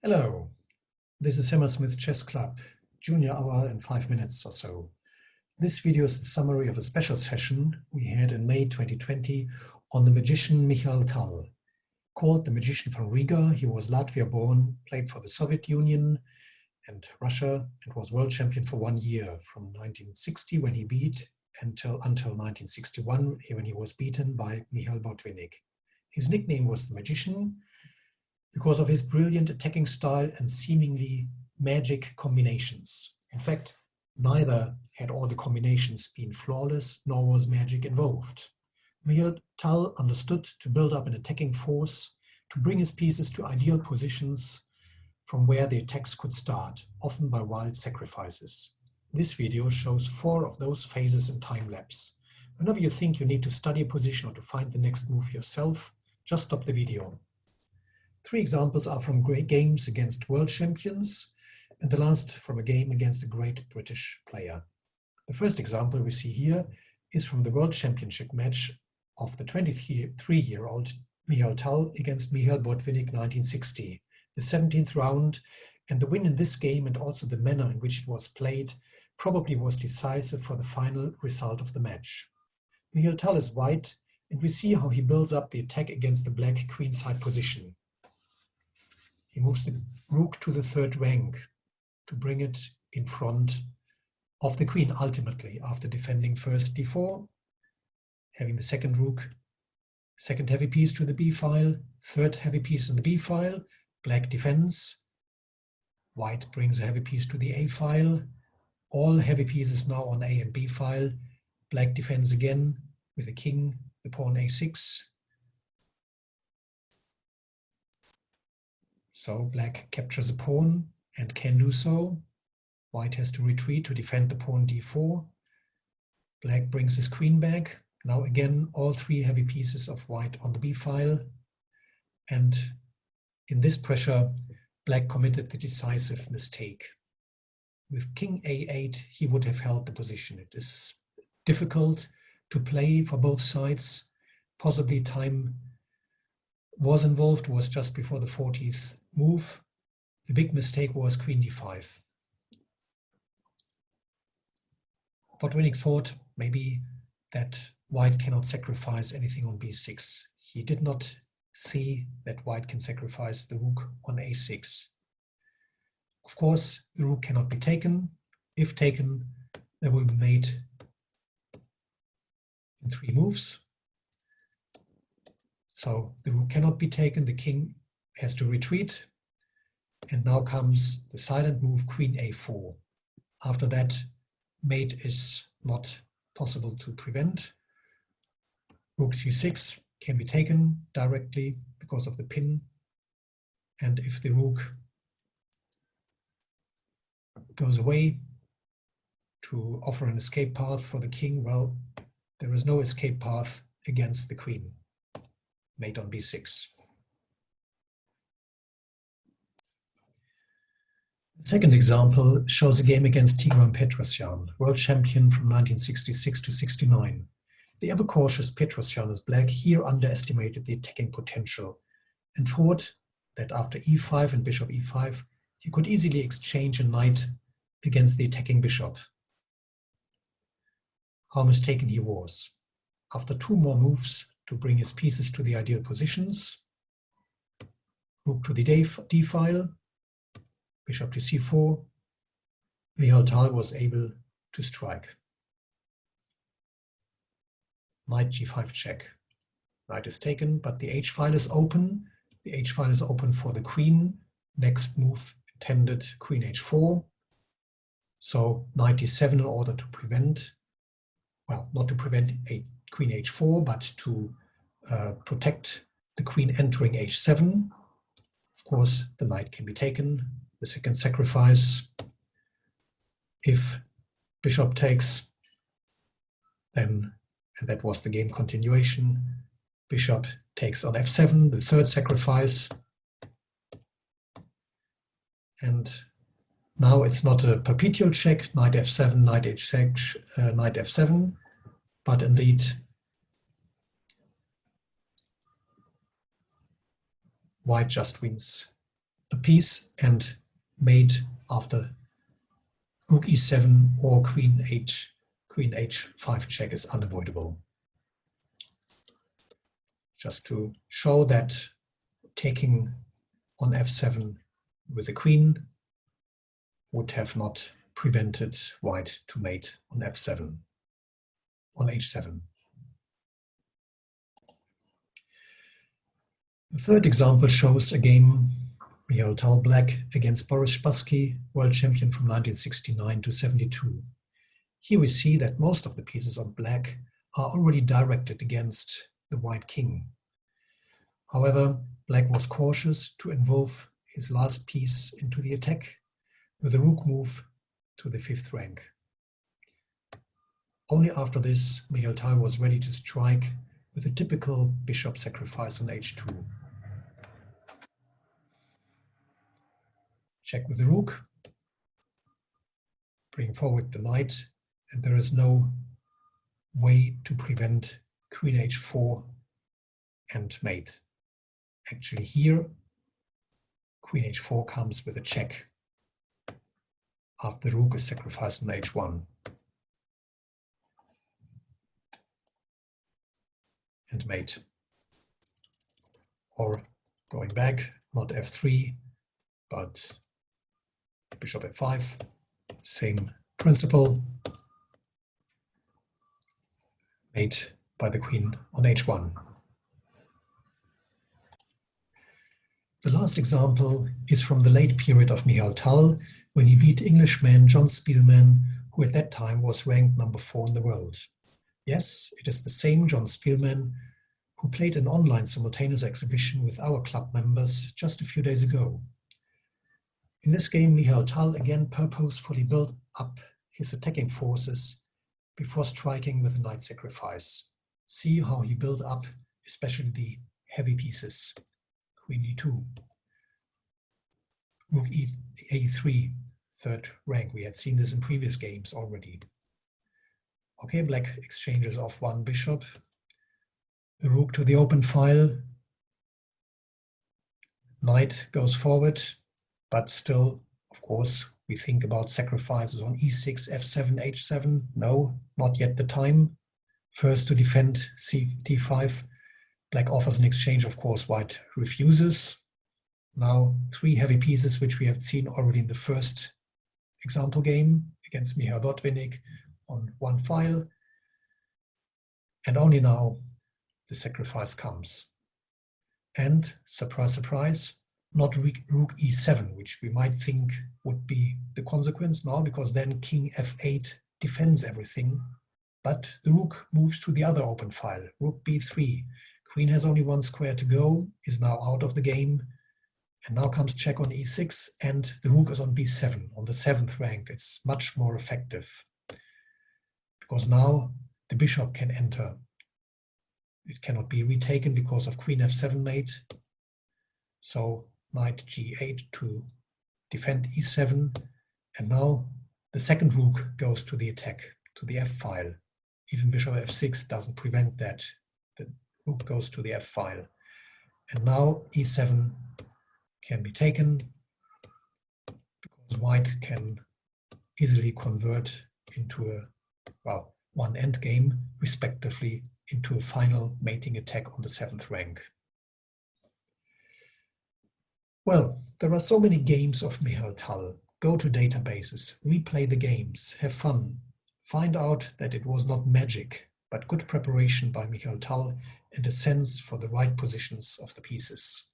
Hello, this is Hammersmith Chess Club, junior hour in 5 minutes or so. This video is a summary of a special session we had in May 2020 on the magician Mikhail. Called the magician from Riga, he was Latvia born, played for the Soviet Union and Russia, and was world champion for 1 year, from 1960 when he beat until 1961 when he was beaten by Mikhail Botvinnik. His nickname was the Magician because of his brilliant attacking style and seemingly magic combinations. In fact, neither had all the combinations been flawless, nor was magic involved. Mikhail understood to build up an attacking force, to bring his pieces to ideal positions from where the attacks could start, often by wild sacrifices. This video shows 4 of those phases in time lapse. Whenever you think you need to study a position or to find the next move yourself, just stop the video. 3 examples are from great games against world champions, and the last from a game against a great British player. The first example we see here is from the World Championship match of the 23-year-old Mikhail against Mikhail Botvinnik 1960, the 17th round, and the win in this game and also the manner in which it was played probably was decisive for the final result of the match. Mikhail is white, and we see how he builds up the attack against the black queenside position. He moves the rook to the 3rd rank to bring it in front of the queen ultimately, after defending first d4, having the second rook, second heavy piece to the b file, 3rd heavy piece on the b file, black defends, white brings a heavy piece to the a file, all heavy pieces now on a and b file, black defends again with the king, the pawn a6, so black captures a pawn and can do so. White has to retreat to defend the pawn d4. Black brings his queen back. Now again, all 3 heavy pieces of white on the b file. And in this pressure, black committed the decisive mistake. With king a8, he would have held the position. It is difficult to play for both sides. Possibly time was involved, was just before the 40th move. The big mistake was queen d5. Botvinnik thought maybe that white cannot sacrifice anything on b6. He did not see that white can sacrifice the rook on a6. Of course, the rook cannot be taken. If taken, there will be mate in 3 moves. So the rook cannot be taken, the king has to retreat, and now comes the silent move queen a4. After that, mate is not possible to prevent. Rook c6 can be taken directly because of the pin, and if the rook goes away to offer an escape path for the king, well, there is no escape path against the queen. Mate on b6. The second example shows a game against Tigran Petrosyan, world champion from 1966 to 69. The ever-cautious Petrosyan as black here underestimated the attacking potential and thought that after e5 and bishop e5, he could easily exchange a knight against the attacking bishop. How mistaken he was. After 2 more moves to bring his pieces to the ideal positions, rook to the d file, bishop to c4, Mikhail was able to strike. Knight g5 check. Knight is taken, but the h file is open. The h file is open for the queen. Next move intended queen h4. So knight d7 in order to prevent, well, not to prevent queen h4, but to protect the queen entering h7. Of course, the knight can be taken. The second sacrifice, if bishop takes, then, and that was the game continuation, bishop takes on f7, the 3rd sacrifice. And now it's not a perpetual check, knight f7, knight h6, knight f7, but indeed white just wins a piece and mate after rook e7 or queen h5 check is unavoidable. Just to show that taking on f7 with the queen would have not prevented white to mate on f7, on h7. The third example shows a game Mikhail Tal black against Boris Spassky, world champion from 1969 to 72. Here we see that most of the pieces on black are already directed against the white king. However, black was cautious to involve his last piece into the attack with a rook move to the 5th rank. Only after this, Mikhail Tal was ready to strike with a typical bishop sacrifice on h2. Check with the rook, bring forward the knight, and there is no way to prevent queen h4 and mate. Actually here, queen h4 comes with a check after the rook is sacrificed on h1. And mate. Or going back, not f3, but bishop f5, same principle, mate by the queen on h1. The last example is from the late period of Mikhail Tal, when he beat Englishman John Spielman, who at that time was ranked number 4 in the world. Yes, it is the same John Spielman who played an online simultaneous exhibition with our club members just a few days ago. In this game, Mikhail Tal again purposefully built up his attacking forces before striking with a knight sacrifice. See how he built up especially the heavy pieces. Queen e2, rook a3, 3rd rank. We had seen this in previous games already. Okay, black exchanges off one bishop, the rook to the open file, knight goes forward, but still, of course, we think about sacrifices on e6, f7, h7. No, not yet the time. First to defend d5. Black offers an exchange, of course, white refuses. Now 3 heavy pieces, which we have seen already in the first example game against Mikhail Botvinnik on one file. And only now the sacrifice comes. And, surprise, surprise, not rook e7, which we might think would be the consequence now, because then king f8 defends everything. But the rook moves to the other open file, rook b3. Queen has only 1 square to go, is now out of the game. And now comes check on e6, and the rook is on b7, on the 7th rank. It's much more effective, because now the bishop can enter. It cannot be retaken because of queen f7 mate. So knight g8 to defend e7. And now the second rook goes to the attack, to the f file. Even bishop f6 doesn't prevent that. The rook goes to the f file. And now e7 can be taken, because white can easily convert into a, well, one endgame, respectively, into a final mating attack on the 7th rank. Well, there are so many games of Mikhail Tal. Go to databases, replay the games, have fun. Find out that it was not magic, but good preparation by Mikhail Tal and a sense for the right positions of the pieces.